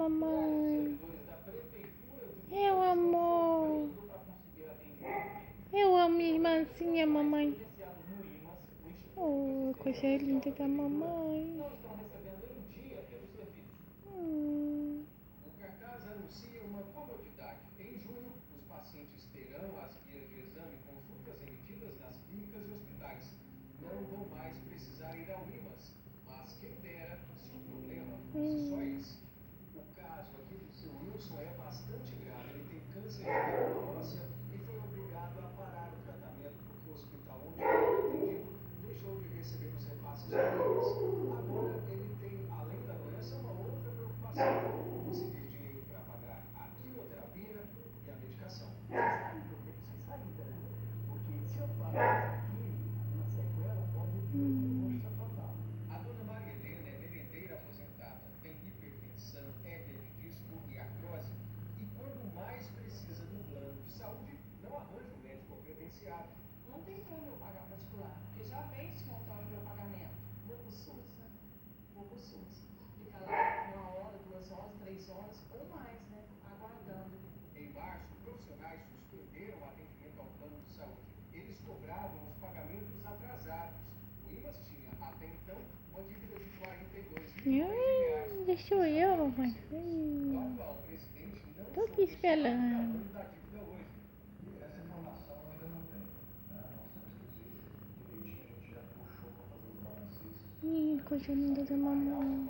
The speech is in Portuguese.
mamãe. Eu amo. Eu amo minha irmãzinha, mamãe. Oh, coisa linda da mamãe. O cartaz anuncia uma comodidade. Em junho, os pacientes terão as guias de exame e consultas emitidas nas clínicas e hospitais. Não vão mais precisar ir ao IMAS, mas quem dera se o problema fosse só esse. O caso aqui do seu Wilson é bastante grave. Ele tem câncer de medula óssea e foi obrigado a parar o tratamento porque o hospital onde ele era atendido deixou de receber os repasses do IMAS. Agora ele tem, além da doença, uma outra preocupação: conseguir dinheiro para pagar a quimioterapia e a medicação. Você sabe que eu fico sem saída, né? Porque se eu pago essa quimio, uma sequela pode vir uma força fatal. A dona Maria Helena é merendeira aposentada, tem hipertensão, hérnia de disco e artrose. E quando mais precisa do plano de saúde, não arranja um médico credenciado. Não tem como eu pagar particular, porque já vem descontando meu pagamento. Vou pro SUS, né? Vou pro SUS. Fica lá 1 hora, 2 horas, 3 horas ou mais, né? Aguardando. Em março, profissionais suspenderam o atendimento ao plano de saúde. Eles cobravam os pagamentos atrasados. O IMAS tinha, até então, uma dívida de 42 milhões de reais. Deixa eu, mamãe. O atual presidente não Tô aqui soube estimar o esperando. tamanho da dívida hoje. Essa informação eu ainda não tenho. Nós temos que ver direitinho, a gente já puxou para fazer os balanços. Coisa linda da mamãe.